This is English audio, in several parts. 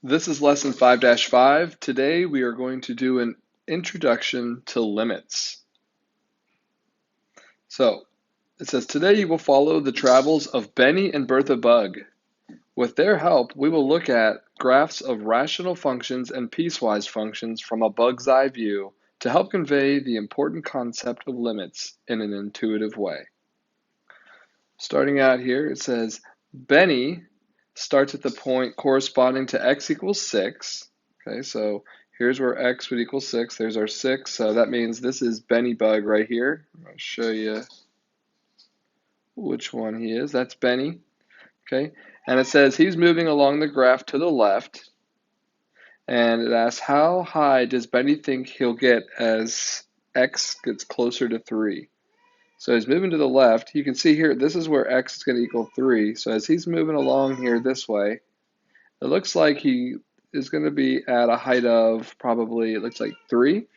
This is lesson 5-5. Today we are going to do an introduction to limits. So it says, today you will follow the travels of Benny and Bertha Bug. With their help, we will look at graphs of rational functions and piecewise functions from a bug's eye view to help convey the important concept of limits in an intuitive way. Starting out here, it says, Benny starts at the point corresponding to x equals 6. Okay, so here's where x would equal 6. There's our 6. So that means this is Benny Bug right here. I'll show you which one he is. That's Benny. Okay, and it says he's moving along the graph to the left. And it asks, how high does Benny think he'll get as x gets closer to 3? So he's moving to the left. You can see here, this is where x is going to equal 3. So as he's moving along here this way, it looks like he is going to be at a height of probably, it looks like 3.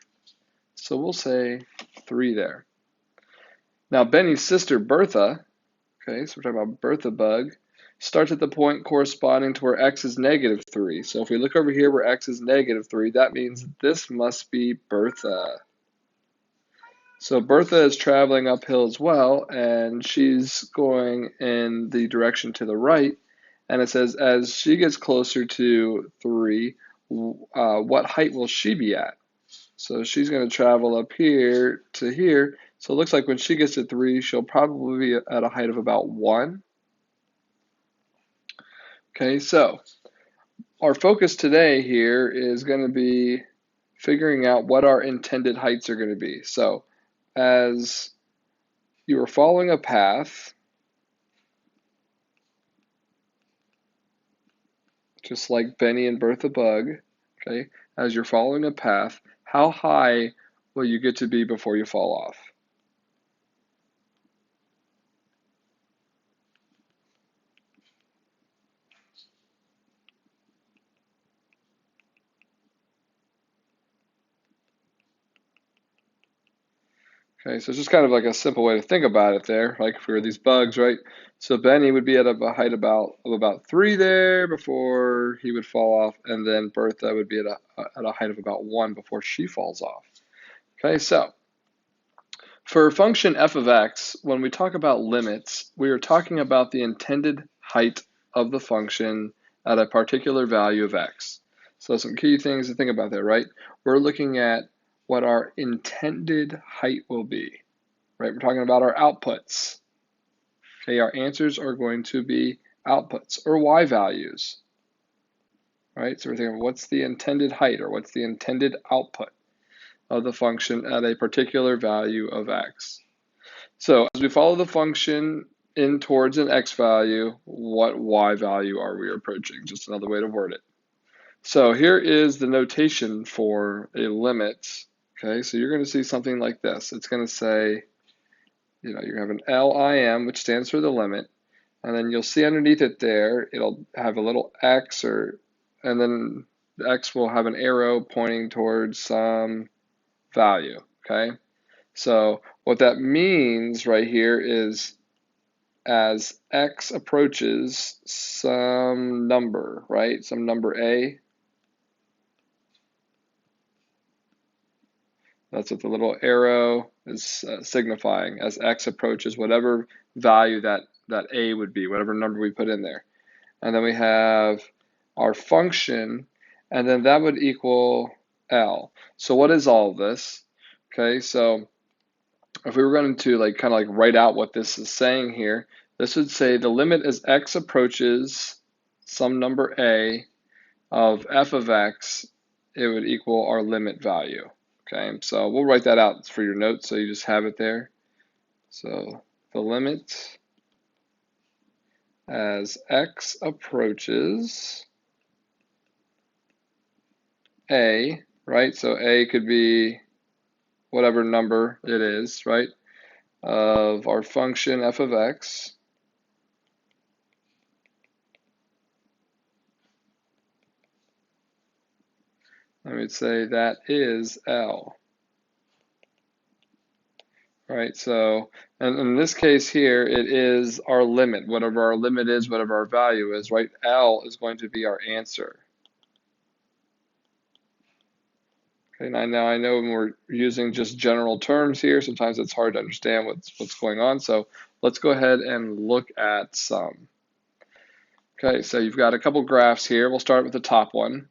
So we'll say 3 there. Now Benny's sister Bertha, okay, so we're talking about Bertha Bug, starts at the point corresponding to where x is negative 3. So if we look over here where x is negative 3, that means this must be Bertha. So Bertha is traveling uphill as well, and she's going in the direction to the right. And it says as she gets closer to 3, what height will she be at? So she's going to travel up here to here. So it looks like when she gets to 3, she'll probably be at a height of about 1. Okay, so our focus today here is going to be figuring out what our intended heights are going to be. So as you are following a path, just like Benny and Bertha Bug, okay, as you're following a path, how high will you get to be before you fall off? Okay, so it's just kind of like a simple way to think about it there, like if we were these bugs, right? So Benny would be at a height of about 3 there before he would fall off, and then Bertha would be at a height of about 1 before she falls off. Okay, so for a function f of x, when we talk about limits, we are talking about the intended height of the function at a particular value of x. So some key things to think about there, right? We're looking at what our intended height will be, right? We're talking about our outputs. Okay, our answers are going to be outputs or y values, right? So we're thinking, what's the intended height or what's the intended output of the function at a particular value of x? So as we follow the function in towards an x value, what y value are we approaching? Just another way to word it. So here is the notation for a limit. Okay, so you're going to see something like this. It's going to say, you're going to have an LIM, which stands for the limit, and then you'll see underneath it there, it'll have a little x, and then the x will have an arrow pointing towards some value. Okay, so what that means right here is as x approaches some number, right? Some number a. That's what the little arrow is signifying as x approaches whatever value that a would be, whatever number we put in there. And then we have our function, and then that would equal L. So what is all of this? Okay, so if we were going to kind of write out what this is saying here, this would say the limit as x approaches some number a of f of x, it would equal our limit value. Okay, so we'll write that out for your notes so you just have it there. So the limit as x approaches a, right? So a could be whatever number it is, right? Of our function f of x. I would say that is L. Right, so, and in this case here, it is our limit, whatever our limit is, whatever our value is, right? L is going to be our answer. Okay, now I know when we're using just general terms here, sometimes it's hard to understand what's going on. So let's go ahead and look at some. Okay, so you've got a couple graphs here. We'll start with the top one.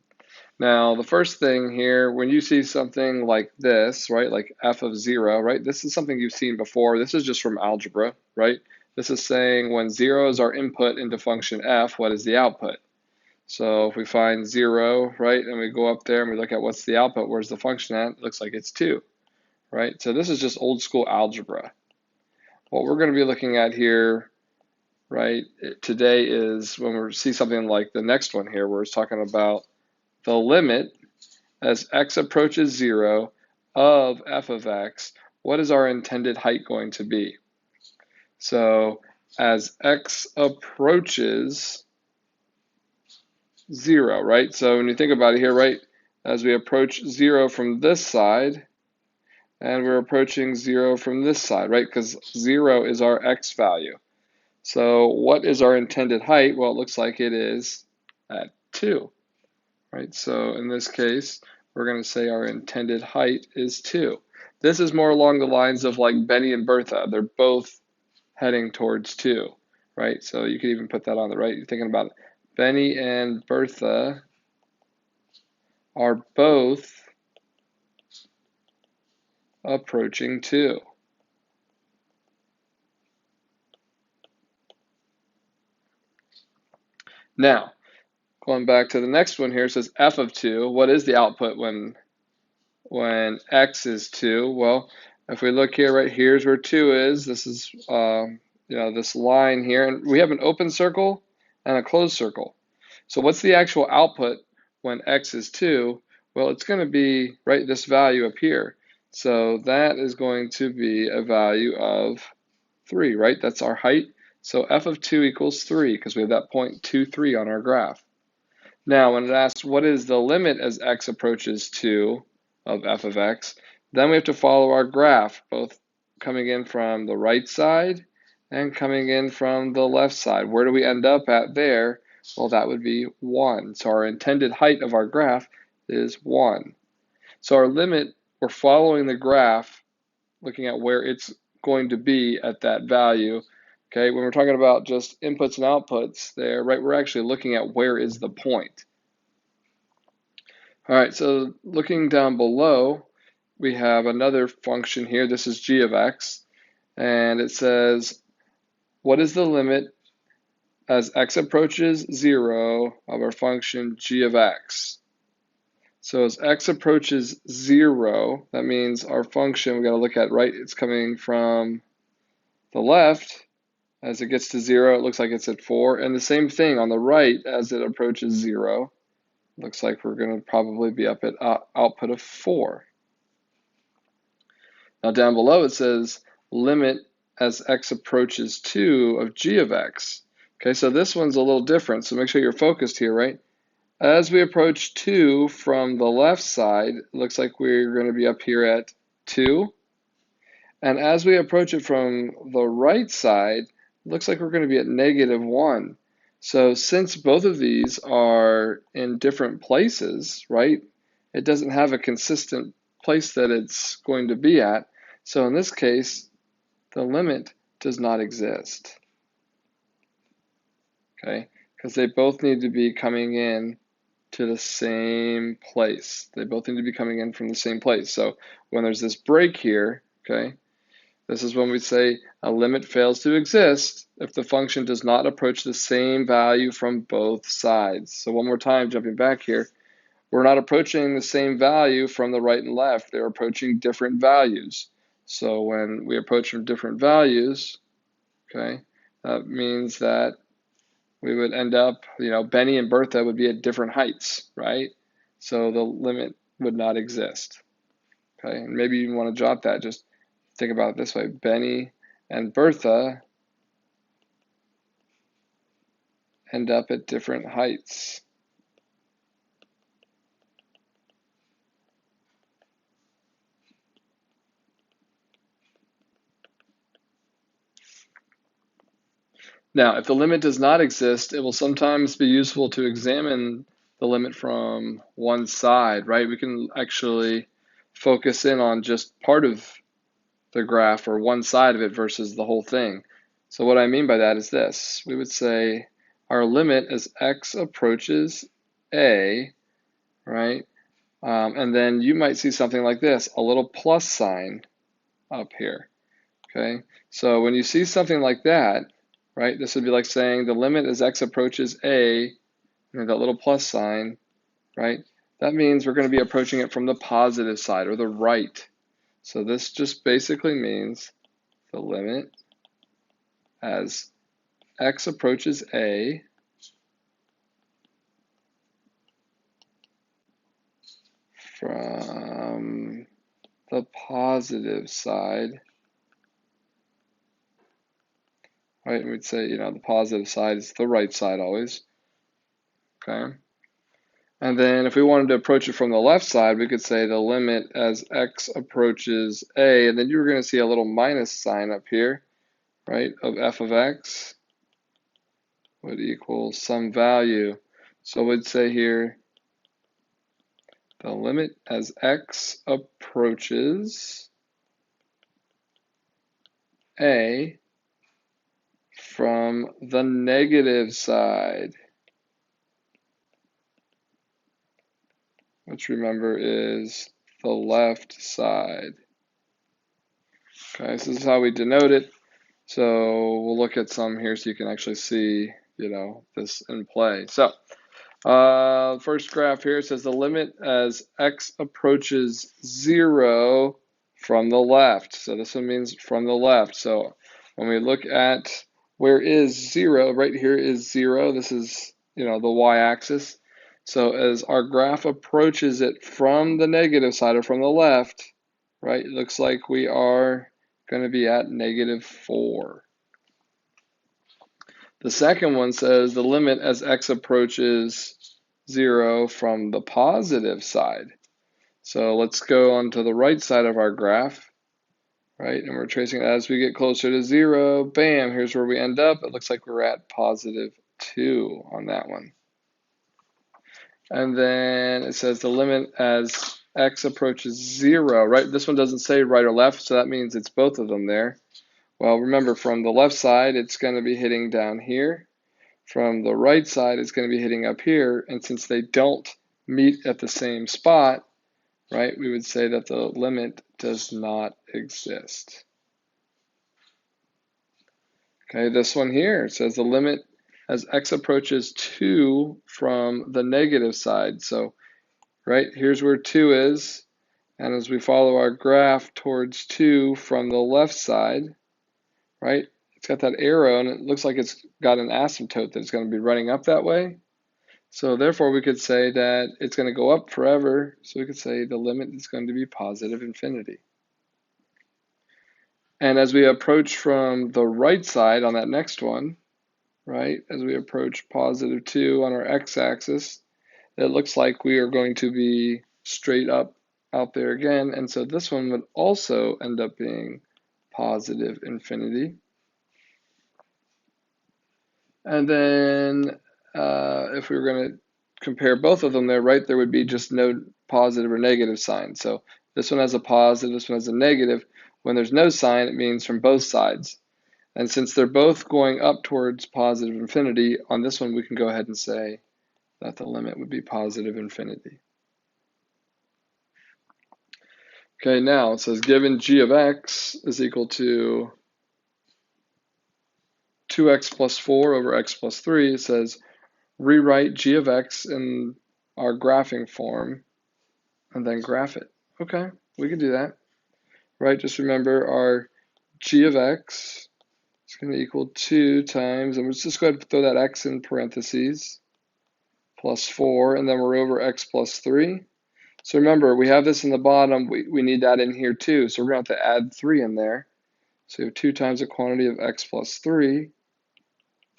Now, the first thing here, when you see something like this, right, like f of 0, right, this is something you've seen before. This is just from algebra, right? This is saying when 0 is our input into function f, what is the output? So if we find 0, right, and we go up there and we look at what's the output, where's the function at? It looks like it's 2, right? So this is just old school algebra. What we're going to be looking at here, right, today is when we see something like the next one here, where it's talking about the limit as x approaches 0 of f of x, what is our intended height going to be? So as x approaches 0, right? So when you think about it here, right, as we approach 0 from this side, and we're approaching 0 from this side, right? Because 0 is our x value. So what is our intended height? Well, it looks like it is at 2, right? So in this case, we're going to say our intended height is 2. This is more along the lines of like Benny and Bertha. They're both heading towards 2, right? So you could even put that on the right. You're thinking about it. Benny and Bertha are both approaching 2. Now, going back to the next one here, it says f of 2. What is the output when x is 2? Well, if we look here, right, here's where 2 is. This is, this line here. And we have an open circle and a closed circle. So what's the actual output when x is 2? Well, it's going to be, right, this value up here. So that is going to be a value of 3, right? That's our height. So f of 2 equals 3 because we have that 0.23 on our graph. Now, when it asks what is the limit as x approaches 2 of f of x, then we have to follow our graph, both coming in from the right side and coming in from the left side. Where do we end up at there? Well, that would be 1. So our intended height of our graph is 1. So our limit, we're following the graph, looking at where it's going to be at that value. Okay, when we're talking about just inputs and outputs there, right, we're actually looking at where is the point. All right, so looking down below, we have another function here. This is g of x, and it says, what is the limit as x approaches 0 of our function g of x? So as x approaches 0, that means our function, we got to look at, right, it's coming from the left. As it gets to 0, it looks like it's at 4. And the same thing on the right, as it approaches 0, looks like we're going to probably be up at output of 4. Now down below it says limit as x approaches 2 of g of x. Okay, so this one's a little different, so make sure you're focused here, right? As we approach 2 from the left side, it looks like we're going to be up here at 2. And as we approach it from the right side, it looks like we're going to be at -1. So since both of these are in different places, right, it doesn't have a consistent place that it's going to be at. So in this case, the limit does not exist. Okay, because they both need to be coming in to the same place. They both need to be coming in from the same place. So when there's this break here, okay, this is when we say a limit fails to exist if the function does not approach the same value from both sides. So one more time, jumping back here, we're not approaching the same value from the right and left. They're approaching different values. So when we approach from different values, okay, that means that we would end up, Benny and Bertha would be at different heights, right? So the limit would not exist. Okay, and maybe you want to jot that. Just think about it this way. Benny and Bertha end up at different heights. Now, if the limit does not exist, it will sometimes be useful to examine the limit from one side, right? We can actually focus in on just part of the graph or one side of it versus the whole thing. So what I mean by that is this. We would say our limit as x approaches a, right? And then you might see something like this, a little plus sign up here, okay? So when you see something like that, right, this would be like saying the limit as x approaches a, that little plus sign, right? That means we're going to be approaching it from the positive side or the right. So this just basically means the limit as x approaches a from the positive side, right? We'd say, the positive side is the right side always, okay? And then if we wanted to approach it from the left side, we could say the limit as x approaches a, and then you're going to see a little minus sign up here, right, of f of x would equal some value. So we'd say here the limit as x approaches a from the negative side, which remember is the left side. Okay, so this is how we denote it. So we'll look at some here so you can actually see, this in play. So first graph here says the limit as x approaches 0 from the left. So this one means from the left. So when we look at where is 0, right here is 0. This is, the y-axis. So as our graph approaches it from the negative side or from the left, right, it looks like we are going to be at -4. The second one says the limit as x approaches 0 from the positive side. So let's go onto the right side of our graph, right? And we're tracing it as we get closer to 0. Bam, here's where we end up. It looks like we're at +2 on that one. And then it says the limit as x approaches 0, right? This one doesn't say right or left, so that means it's both of them there. Well, remember, from the left side, it's going to be hitting down here. From the right side, it's going to be hitting up here. And since they don't meet at the same spot, right, we would say that the limit does not exist. Okay, this one here says the limit as x approaches 2 from the negative side. So, right, here's where 2 is. And as we follow our graph towards 2 from the left side, right, it's got that arrow and it looks like it's got an asymptote that it's going to be running up that way. So therefore we could say that it's going to go up forever. So we could say the limit is going to be +infinity. And as we approach from the right side on that next one, right, as we approach +2 on our x-axis, it looks like we are going to be straight up out there again. And so this one would also end up being +infinity. And then if we were going to compare both of them there, right, there would be just no positive or negative sign. So this one has a positive, this one has a negative. When there's no sign, it means from both sides. And since they're both going up towards +infinity, on this one we can go ahead and say that the limit would be +infinity. Okay, now it says given g of x is equal to 2x plus 4 over x plus 3, it says rewrite g of x in our graphing form and then graph it. Okay, we can do that. Right, just remember our g of x is going to equal 2 times, and let's just go ahead and throw that x in parentheses, plus 4, and then we're over x plus 3. So remember, we have this in the bottom, we need that in here too, so we're going to have to add 3 in there. So we have 2 times the quantity of x plus 3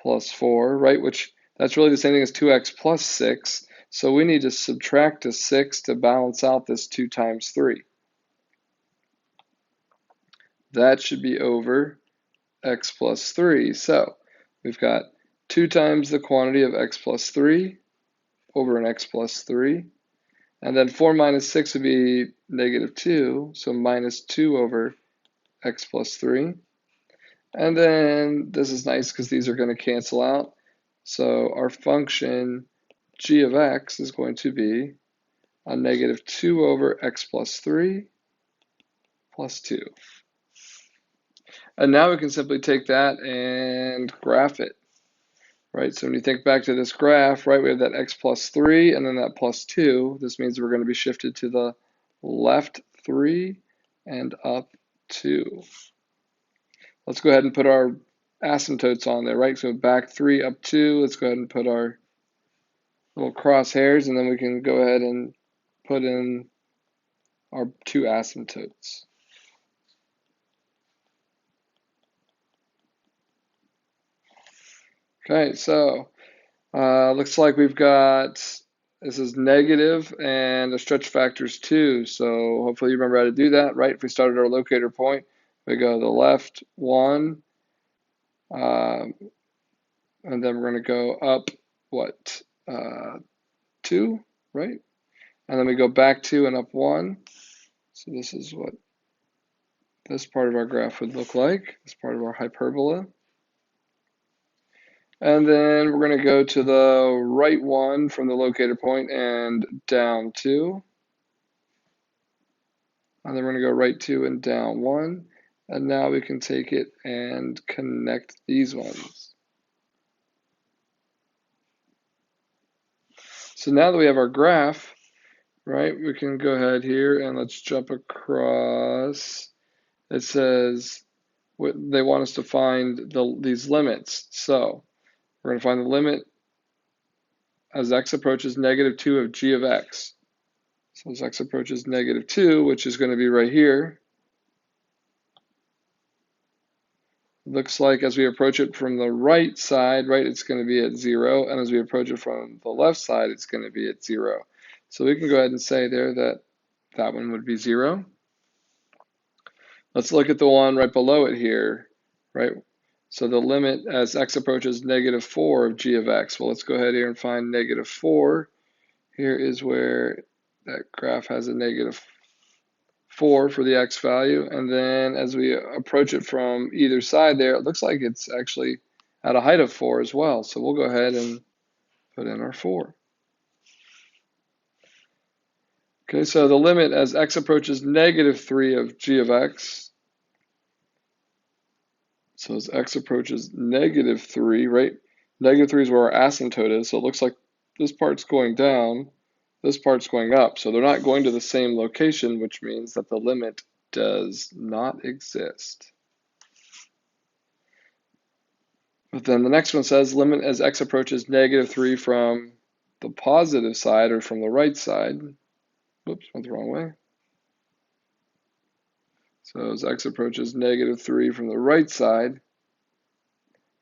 plus 4, right, which that's really the same thing as 2x plus 6. So we need to subtract a 6 to balance out this 2 times 3. That should be over x plus 3. So we've got 2 times the quantity of x plus 3 over an x plus 3. And then 4 minus 6 would be negative 2, so minus 2 over x plus 3. And then this is nice because these are going to cancel out. So our function g of x is going to be a negative 2 over x plus 3 plus 2. And now we can simply take that and graph it, right? So when you think back to this graph, right, we have that x plus 3 and then that plus 2. This means we're going to be shifted to the left 3 and up 2. Let's go ahead and put our asymptotes on there, right? So back 3, up 2. Let's go ahead and put our little crosshairs, and then we can go ahead and put in our 2 asymptotes. Okay, so looks like we've got, this is negative, and the stretch factor is 2. So hopefully you remember how to do that, right? If we started our locator point, we go to the left 1, and then we're going to go up, what, 2, right? And then we go back 2 and up 1. So this is what this part of our graph would look like, this part of our hyperbola. And then we're going to go to the right 1 from the locator point and down 2. And then we're going to go right 2 and down 1. And now we can take it and connect these ones. So now that we have our graph, right, we can go ahead here and let's jump across. It says they want us to find these limits. So we're going to find the limit as x approaches negative 2 of g of x. So as x approaches negative 2, which is going to be right here, looks like as we approach it from the right side, right, it's going to be at 0. And as we approach it from the left side, it's going to be at 0. So we can go ahead and say there that that one would be 0. Let's look at the one right below it here, right? So the limit as x approaches negative 4 of g of x. Well, let's go ahead here and find negative 4. Here is where that graph has a negative 4 for the x value. And then as we approach it from either side there, it looks like it's actually at a height of 4 as well. So we'll go ahead and put in our 4. Okay, so the limit as x approaches negative 3 of g of x. So as x approaches negative 3, right? Negative 3 is where our asymptote is. So it looks like this part's going down, this part's going up. So they're not going to the same location, which means that the limit does not exist. But then the next one says limit as x approaches negative 3 from the positive side or from the right side. Whoops, went the wrong way. So as x approaches negative 3 from the right side,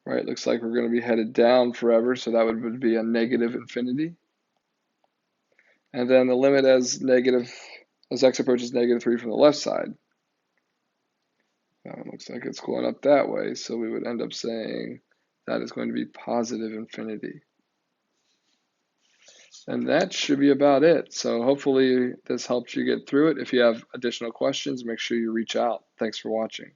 right, looks like we're going to be headed down forever, so that would be a negative infinity. And then the limit as x approaches negative 3 from the left side. It looks like it's going up that way, so we would end up saying that is going to be positive infinity. And that should be about it. So hopefully this helps you get through it. If you have additional questions, make sure you reach out. Thanks for watching.